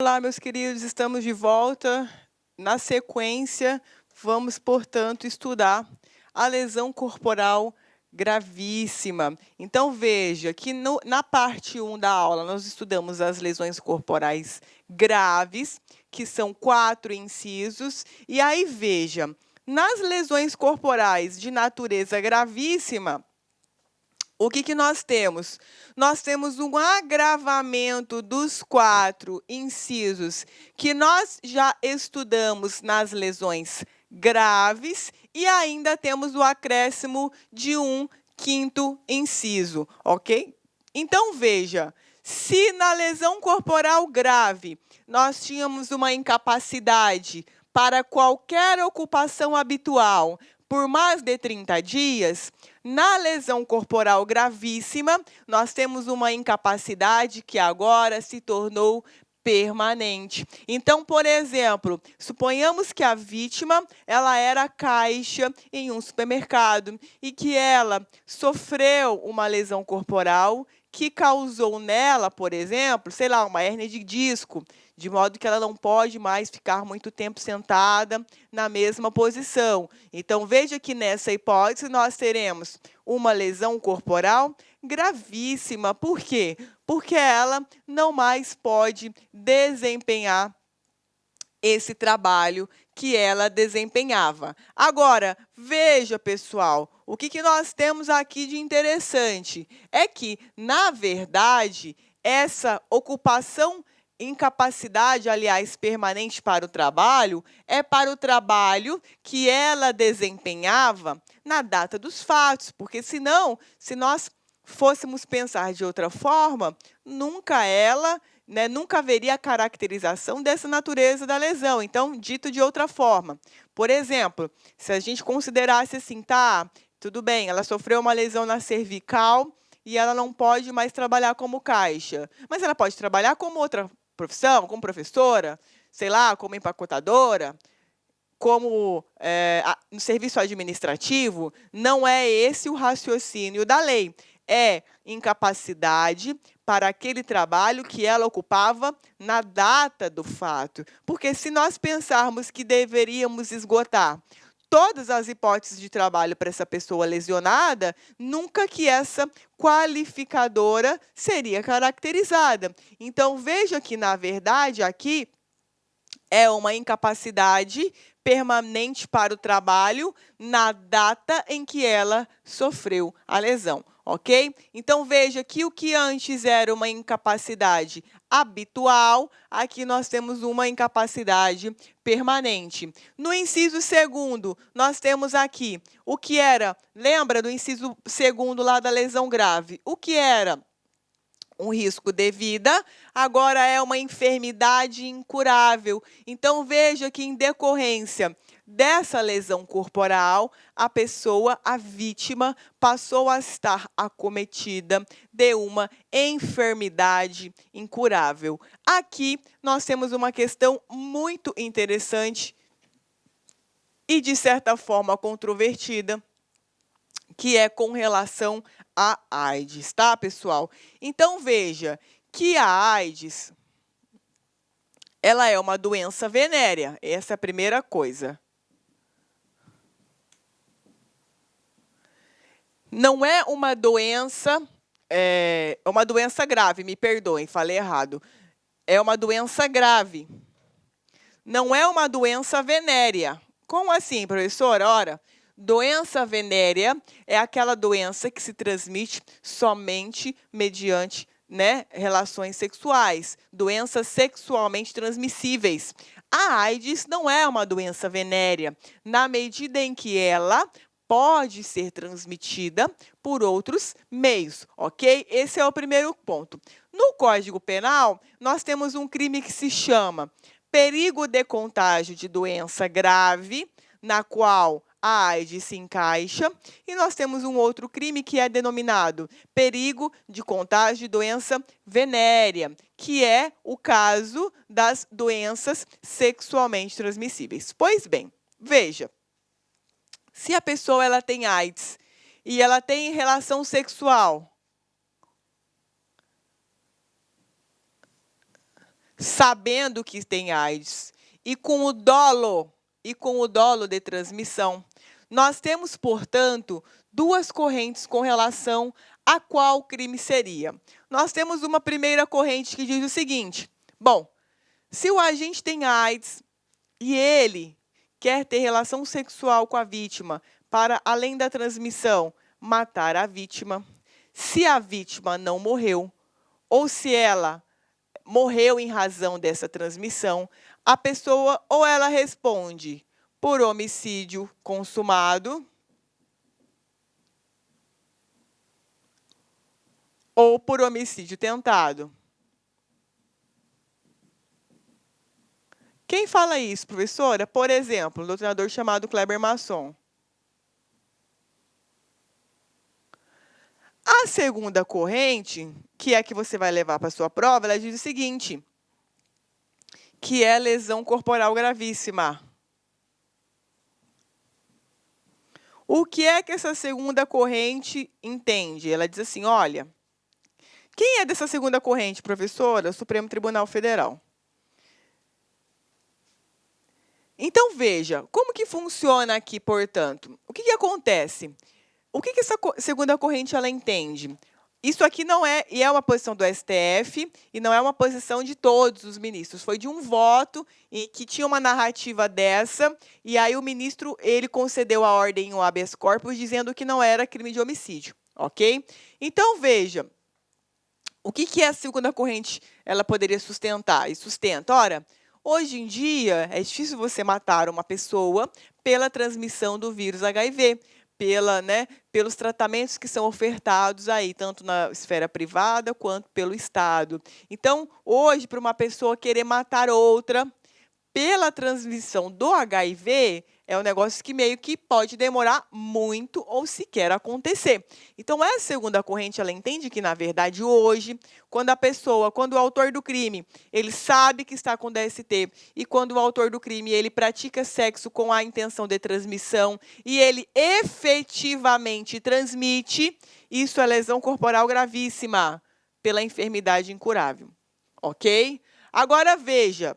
Olá, meus queridos, estamos de volta. Na sequência, vamos, portanto, estudar a lesão corporal gravíssima. Então, veja que na parte 1 da aula, nós estudamos as lesões corporais graves, que são 4 incisos. E aí, veja, nas lesões corporais de natureza gravíssima, o que nós temos? Nós temos um agravamento dos 4 incisos que nós já estudamos nas lesões graves e ainda temos o acréscimo de um 5º inciso, ok? Então, veja, se na lesão corporal grave nós tínhamos uma incapacidade para qualquer ocupação habitual por mais de 30 dias, na lesão corporal gravíssima, nós temos uma incapacidade que agora se tornou permanente. Então, por exemplo, suponhamos que a vítima ela era caixa em um supermercado e que ela sofreu uma lesão corporal que causou nela, por exemplo, sei lá, uma hérnia de disco, de modo que ela não pode mais ficar muito tempo sentada na mesma posição. Então, veja que nessa hipótese nós teremos uma lesão corporal gravíssima. Por quê? Porque ela não mais pode desempenhar esse trabalho que ela desempenhava. Agora, veja, pessoal, o que nós temos aqui de interessante é que, na verdade, essa ocupação, incapacidade, aliás, permanente para o trabalho, é para o trabalho que ela desempenhava na data dos fatos, porque senão, se nós fôssemos pensar de outra forma, nunca haveria a caracterização dessa natureza da lesão. Então, dito de outra forma, por exemplo, se a gente considerasse assim, tá, tudo bem, ela sofreu uma lesão na cervical e ela não pode mais trabalhar como caixa, mas ela pode trabalhar como outra profissão, como professora, sei lá, como empacotadora, como no serviço administrativo. Não é esse o raciocínio da lei. É incapacidade para aquele trabalho que ela ocupava na data do fato. Porque se nós pensarmos que deveríamos esgotar todas as hipóteses de trabalho para essa pessoa lesionada, nunca que essa qualificadora seria caracterizada. Então, veja que, na verdade, aqui é uma incapacidade permanente para o trabalho na data em que ela sofreu a lesão, ok? Então, veja que o que antes era uma incapacidade habitual, aqui nós temos uma incapacidade permanente. No inciso 2º, nós temos aqui o que era, lembra do inciso 2º lá da lesão grave? O que era um risco de vida, agora é uma enfermidade incurável. Então, veja que, em decorrência dessa lesão corporal, a pessoa, a vítima, passou a estar acometida de uma enfermidade incurável. Aqui, nós temos uma questão muito interessante e, de certa forma, controvertida, que é com relação à AIDS, tá, pessoal? Então, veja que a AIDS, ela é uma doença venérea. Essa é a primeira coisa. Não é uma doença, uma doença grave, me perdoem, falei errado. É uma doença grave. Não é uma doença venérea. Como assim, professora? Ora, doença venérea é aquela doença que se transmite somente mediante relações sexuais, doenças sexualmente transmissíveis. A AIDS não é uma doença venérea, na medida em que ela pode ser transmitida por outros meios, ok? Esse é o primeiro ponto. No Código Penal, nós temos um crime que se chama perigo de contágio de doença grave, na qual a AIDS se encaixa, e nós temos um outro crime que é denominado perigo de contágio de doença venérea, que é o caso das doenças sexualmente transmissíveis. Pois bem, veja, se a pessoa ela tem AIDS e ela tem relação sexual, sabendo que tem AIDS, e com o dolo de transmissão. Nós temos, portanto, duas correntes com relação a qual crime seria. Nós temos uma primeira corrente que diz o seguinte: bom, se o agente tem AIDS e ele quer ter relação sexual com a vítima para, além da transmissão, matar a vítima, se a vítima não morreu, ou se ela morreu em razão dessa transmissão, a pessoa ou ela responde por homicídio consumado ou por homicídio tentado. Quem fala isso, professora? Por exemplo, um doutrinador chamado Kleber Masson. A segunda corrente, que é a que você vai levar para a sua prova, ela diz o seguinte, que é lesão corporal gravíssima. O que é que essa segunda corrente entende? Ela diz assim, olha, quem é dessa segunda corrente, professora? O Supremo Tribunal Federal. Então, veja, como que funciona aqui, portanto? O que acontece? O que essa segunda corrente ela entende? Isso aqui não é, e é uma posição do STF, e não é uma posição de todos os ministros. Foi de um voto e que tinha uma narrativa dessa, e aí o ministro ele concedeu a ordem em habeas corpus, dizendo que não era crime de homicídio, ok? Então, veja, o que a segunda corrente ela poderia sustentar? E sustenta, ora, hoje em dia é difícil você matar uma pessoa pela transmissão do vírus HIV, pelos tratamentos que são ofertados aí, tanto na esfera privada quanto pelo Estado. Então, hoje, para uma pessoa querer matar outra pela transmissão do HIV, é um negócio que meio que pode demorar muito ou sequer acontecer. Então, essa segunda corrente, ela entende que, na verdade, hoje, quando o autor do crime, ele sabe que está com DST, e quando o autor do crime, ele pratica sexo com a intenção de transmissão, e ele efetivamente transmite, isso é lesão corporal gravíssima, pela enfermidade incurável. Ok? Agora, veja,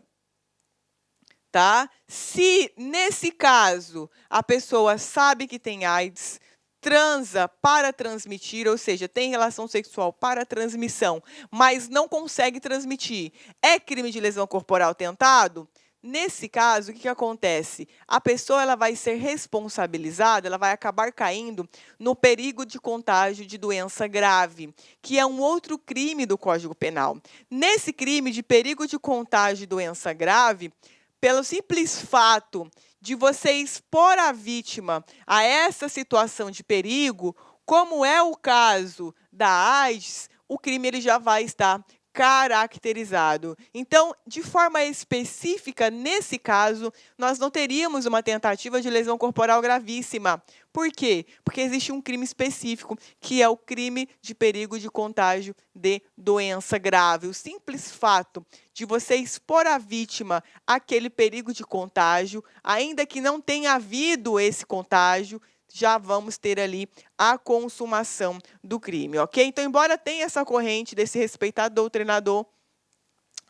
tá? Se, nesse caso, a pessoa sabe que tem AIDS, transa para transmitir, ou seja, tem relação sexual para transmissão, mas não consegue transmitir, é crime de lesão corporal tentado? Nesse caso, o que acontece? A pessoa ela vai ser responsabilizada, ela vai acabar caindo no perigo de contágio de doença grave, que é um outro crime do Código Penal. Nesse crime de perigo de contágio de doença grave, pelo simples fato de você expor a vítima a essa situação de perigo, como é o caso da AIDS, o crime ele já vai estar caracterizado. Então, de forma específica, nesse caso, nós não teríamos uma tentativa de lesão corporal gravíssima. Por quê? Porque existe um crime específico, que é o crime de perigo de contágio de doença grave. O simples fato de você expor a vítima àquele perigo de contágio, ainda que não tenha havido esse contágio, já vamos ter ali a consumação do crime, ok? Então, embora tenha essa corrente desse respeitado doutrinador,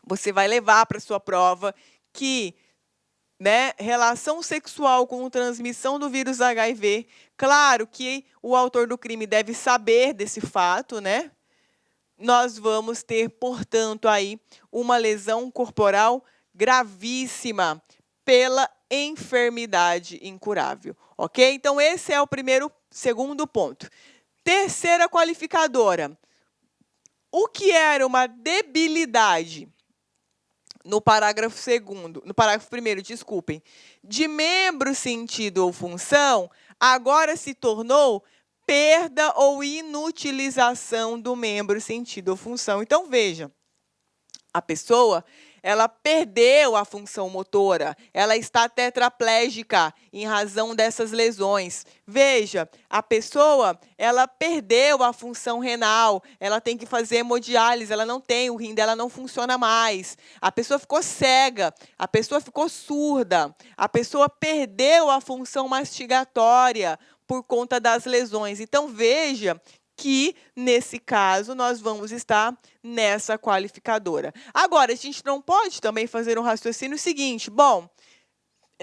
você vai levar para a sua prova que, relação sexual com transmissão do vírus HIV, claro que o autor do crime deve saber desse fato, nós vamos ter, portanto, aí uma lesão corporal gravíssima pela enfermidade incurável, ok? Então, esse é o segundo ponto. Terceira qualificadora. O que era uma debilidade no parágrafo 1º, desculpem, de membro, sentido ou função, agora se tornou perda ou inutilização do membro, sentido ou função. Então, veja, a pessoa ela perdeu a função motora, ela está tetraplégica em razão dessas lesões. Veja, a pessoa ela perdeu a função renal, ela tem que fazer hemodiálise, ela não tem, o rim dela não funciona mais. A pessoa ficou cega, a pessoa ficou surda, a pessoa perdeu a função mastigatória por conta das lesões. Então, veja que, nesse caso, nós vamos estar nessa qualificadora. Agora, a gente não pode também fazer um raciocínio seguinte, bom,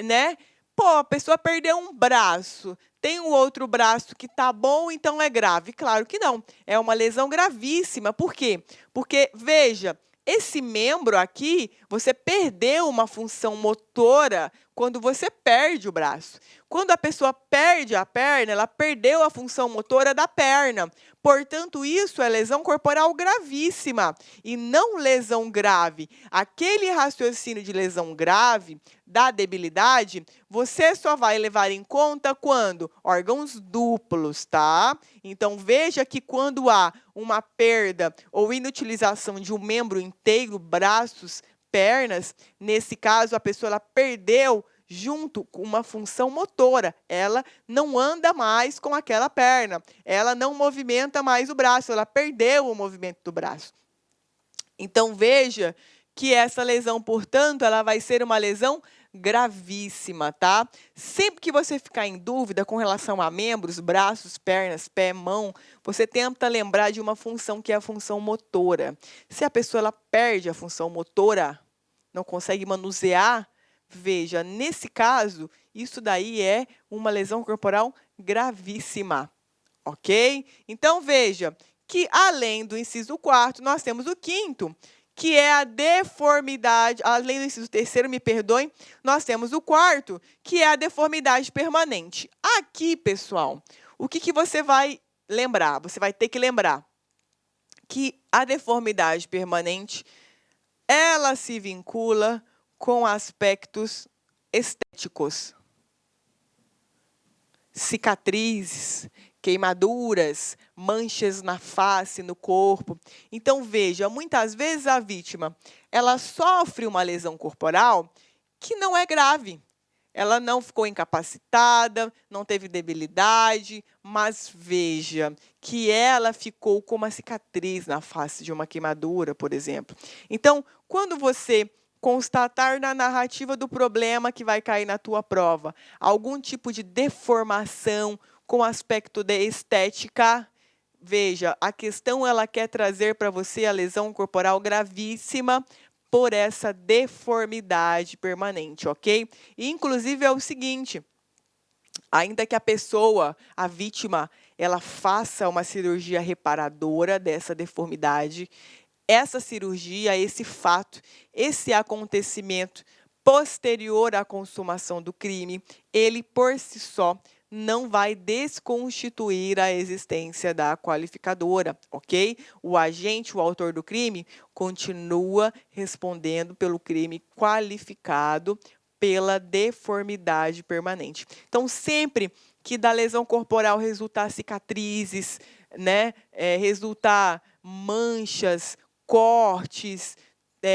né? Pô, a pessoa perdeu um braço, tem um outro braço que tá bom, então é grave. Claro que não, é uma lesão gravíssima. Por quê? Porque, veja, esse membro aqui, você perdeu uma função motora quando você perde o braço. Quando a pessoa perde a perna, ela perdeu a função motora da perna. Portanto, isso é lesão corporal gravíssima e não lesão grave. Aquele raciocínio de lesão grave, da debilidade, você só vai levar em conta quando? Órgãos duplos, tá? Então, veja que quando há uma perda ou inutilização de um membro inteiro, braços, pernas, nesse caso, a pessoa ela perdeu junto com uma função motora. Ela não anda mais com aquela perna. Ela não movimenta mais o braço. Ela perdeu o movimento do braço. Então, veja que essa lesão, portanto, ela vai ser uma lesão gravíssima, tá? Sempre que você ficar em dúvida com relação a membros, braços, pernas, pé, mão, você tenta lembrar de uma função que é a função motora. Se a pessoa ela perde a função motora, não consegue manusear, veja, nesse caso, isso daí é uma lesão corporal gravíssima, ok? Então, veja que, além do inciso 4º, nós temos o 5º, que é a deformidade, além do inciso 3º, me perdoem, nós temos o 4º, que é a deformidade permanente. Aqui, pessoal, o que você vai lembrar? Você vai ter que lembrar que a deformidade permanente, ela se vincula com aspectos estéticos, cicatrizes, queimaduras, manchas na face, no corpo. Então, veja, muitas vezes a vítima, ela sofre uma lesão corporal que não é grave. Ela não ficou incapacitada, não teve debilidade, mas veja que ela ficou com uma cicatriz na face de uma queimadura, por exemplo. Então, quando você constatar na narrativa do problema que vai cair na tua prova algum tipo de deformação com aspecto de estética, veja, a questão ela quer trazer para você a lesão corporal gravíssima por essa deformidade permanente, ok? E, inclusive, é o seguinte, ainda que a pessoa, a vítima, ela faça uma cirurgia reparadora dessa deformidade, essa cirurgia, esse fato, esse acontecimento posterior à consumação do crime, ele por si só não vai desconstituir a existência da qualificadora, ok? O agente, o autor do crime, continua respondendo pelo crime qualificado pela deformidade permanente. Então, sempre que da lesão corporal resultar cicatrizes, né, resultar manchas, cortes,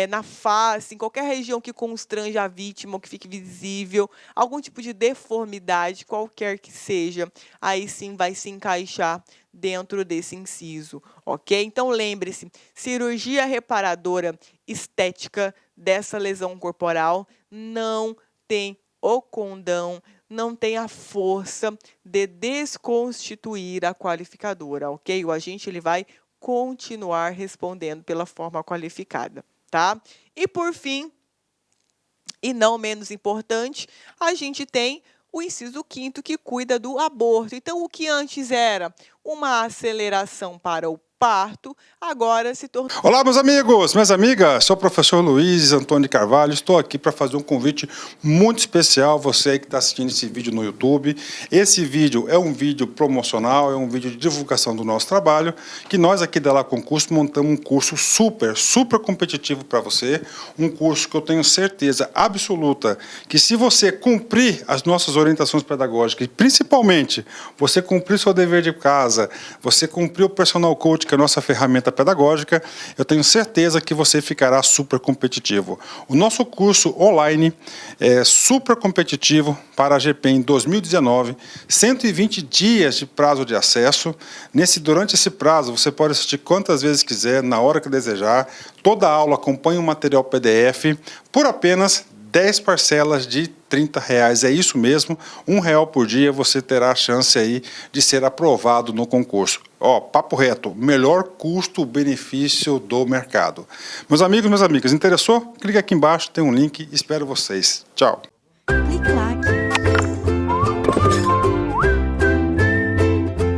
na face, em qualquer região que constrange a vítima, ou que fique visível, algum tipo de deformidade, qualquer que seja, aí sim vai se encaixar dentro desse inciso, ok? Então, lembre-se, cirurgia reparadora estética dessa lesão corporal não tem o condão, não tem a força de desconstituir a qualificadora, ok? O agente ele vai continuar respondendo pela forma qualificada. Tá? E, por fim, e não menos importante, a gente tem o inciso 5º, que cuida do aborto. Então, o que antes era uma aceleração para o parto, agora se tornou... Olá, meus amigos, minhas amigas, sou o professor Luiz Antônio de Carvalho, estou aqui para fazer um convite muito especial, você aí que está assistindo esse vídeo no YouTube. Esse vídeo é um vídeo promocional, é um vídeo de divulgação do nosso trabalho, que nós aqui da La Concurso montamos um curso super competitivo para você, um curso que eu tenho certeza absoluta que, se você cumprir as nossas orientações pedagógicas, e principalmente você cumprir seu dever de casa, você cumprir o personal coach, que é a nossa ferramenta pedagógica, eu tenho certeza que você ficará super competitivo. O nosso curso online é super competitivo para a GPEM 2019, 120 dias de prazo de acesso. Durante esse prazo, você pode assistir quantas vezes quiser, na hora que desejar. Toda aula acompanha um material PDF por apenas 10 parcelas de R$30, é isso mesmo, R$1 por dia você terá a chance aí de ser aprovado no concurso. Ó, papo reto, melhor custo-benefício do mercado. Meus amigos, minhas amigas, interessou? Clique aqui embaixo, tem um link, espero vocês. Tchau. Clique lá